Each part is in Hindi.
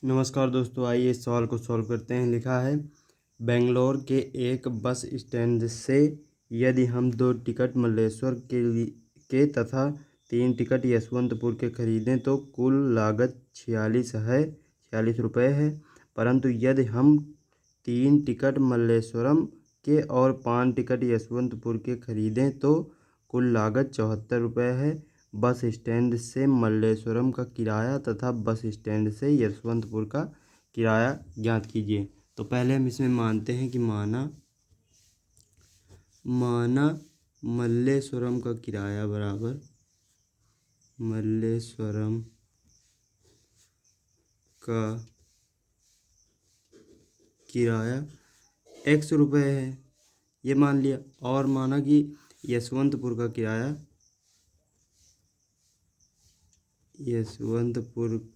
नमस्कार दोस्तों, आइए इस सवाल को सॉल्व करते हैं। लिखा है, बेंगलोर के एक बस स्टैंड से यदि हम 2 टिकट मल्लेश्वर के तथा 3 टिकट यशवंतपुर के खरीदें तो कुल लागत 46 रुपये है। परंतु यदि हम 3 टिकट मल्लेश्वरम के और 5 टिकट यशवंतपुर के खरीदें तो कुल लागत 74 रुपये है। बस स्टैंड से मल्लेश्वरम का किराया तथा बस स्टैंड से यशवंतपुर का किराया ज्ञात कीजिए। तो पहले हम इसमें मानते हैं कि माना मल्लेश्वरम का किराया बराबर मल्लेश्वरम का किराया x रुपये है, ये मान लिया। और माना कि यशवंतपुर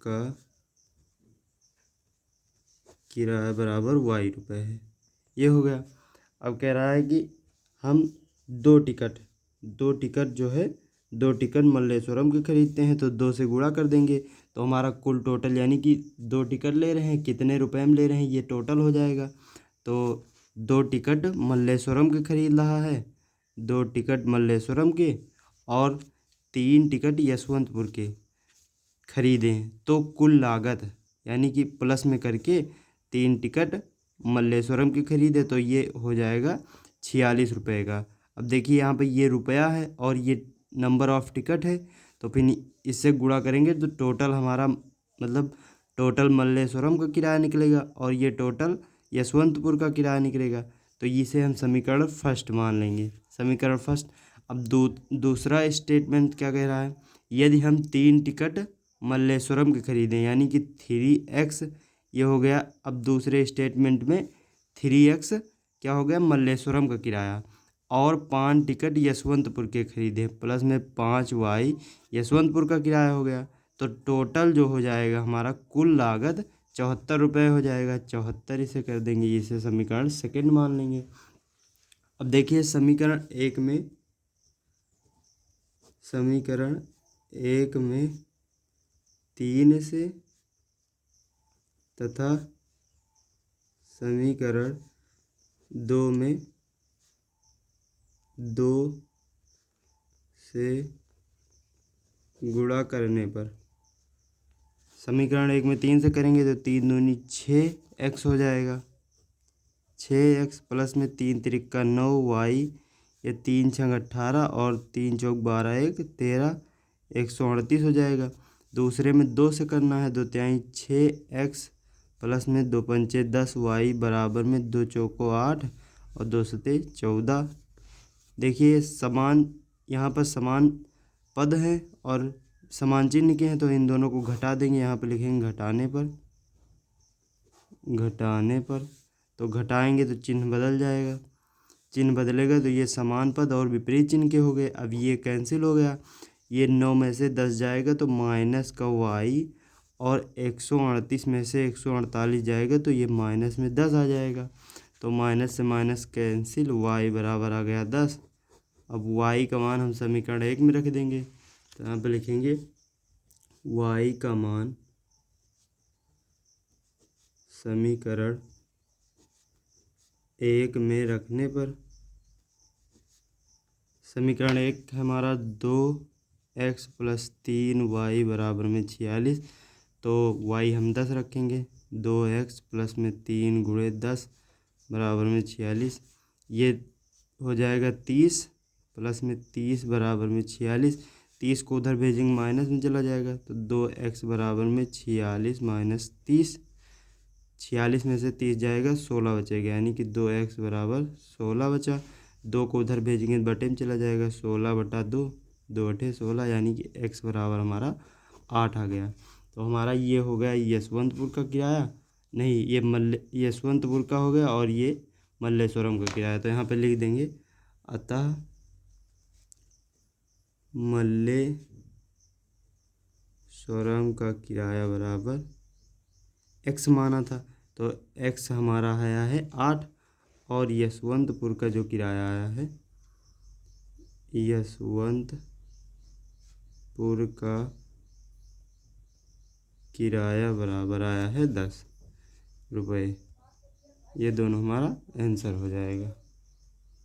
का किराया बराबर y रुपये है, ये हो गया। अब कह रहा है कि हम दो टिकट मल्लेश्वरम के खरीदते हैं तो 2 से गुणा कर देंगे तो हमारा कुल टोटल, यानी कि 2 टिकट ले रहे हैं, कितने रुपए में ले रहे हैं ये टोटल हो जाएगा। तो 2 टिकट मल्लेश्वरम के खरीद रहा है, 2 टिकट मल्लेश्वरम के और 3 टिकट यशवंतपुर के खरीदे हैं तो कुल लागत, यानी कि प्लस में करके 3 टिकट मल्लेश्वरम के खरीदे तो ये हो जाएगा 46 रुपये का। अब देखिए यहाँ पे ये रुपया है और ये नंबर ऑफ टिकट है, तो फिर इससे गुणा करेंगे तो टोटल हमारा मतलब टोटल मल्लेश्वरम का किराया निकलेगा और ये टोटल यशवंतपुर का किराया निकलेगा। तो इसे हम समीकरण फर्स्ट मान लेंगे, समीकरण फर्स्ट। अब दूसरा स्टेटमेंट क्या कह रहा है, यदि हम 3 टिकट मल्लेश्वरम के खरीदें, यानी कि 3x ये हो गया। अब दूसरे स्टेटमेंट में 3x क्या हो गया, मल्लेश्वरम का किराया, और 5 टिकट यशवंतपुर के खरीदे प्लस में 5y यशवंतपुर का किराया हो गया। तो टोटल जो हो जाएगा हमारा कुल लागत 74 रुपये हो जाएगा। 74 इसे कर देंगे, इसे समीकरण सेकंड मान लेंगे। अब देखिए समीकरण एक में 3 से तथा समीकरण 2 में 2 से गुणा करने पर, समीकरण 1 में 3 से करेंगे तो 3 दूनी 6x हो जाएगा। 6x प्लस में 3 तिरिक्का 9y, ये 3 छंग 18 और 3 चौक 12 1 13, 138 हो जाएगा। दूसरे में 2 से करना है, 2 तिहाई 6x प्लस में 2 पंचे 10y बराबर में 2 चौको 8 और 2 सते 14। देखिए समान, यहाँ पर समान पद हैं और समान चिन्ह के हैं तो इन दोनों को घटा देंगे। यहाँ पर लिखेंगे घटाने पर तो घटाएंगे तो चिन्ह बदल जाएगा, चिन्ह बदलेगा तो ये समान पद और विपरीत चिन्ह के हो गए। अब ये कैंसिल हो गया, ये 9 में से 10 जाएगा तो माइनस का y, और 138 में से 148 जाएगा तो ये माइनस में 10 आ जाएगा। तो माइनस से माइनस कैंसिल, y बराबर आ गया 10। अब y का मान हम समीकरण 1 में रख देंगे, तो यहाँ पे लिखेंगे y का मान समीकरण 1 में रखने पर, समीकरण 1 हमारा 2x प्लस 3y बराबर में 46, तो y हम 10 रखेंगे। 2x प्लस में 3 गुणे 10 बराबर में 46, ये हो जाएगा 30 प्लस में 30 बराबर में 46। 30 को उधर भेजेंगे माइनस में चला जाएगा तो 2x बराबर में 46 माइनस 30, 46 में से 30 जाएगा 16 बचेगा, यानी कि 2x बराबर 16 बचा। 2 को उधर भेजेंगे बटे में चला जाएगा, 16 बटा 2, 2 अठे 16, यानी कि x बराबर हमारा 8 आ गया। तो हमारा ये हो गया यशवंतपुर का किराया, नहीं ये यशवंतपुर का हो गया और ये मल्लेश्वरम का किराया। तो यहाँ पे लिख देंगे, अतः मल्लेश्वरम का किराया बराबर x माना था तो x हमारा आया है 8, और यशवंतपुर का जो किराया आया है, यशवंतपुर का किराया बराबर आया है 10 रुपये। ये दोनों हमारा आंसर हो जाएगा।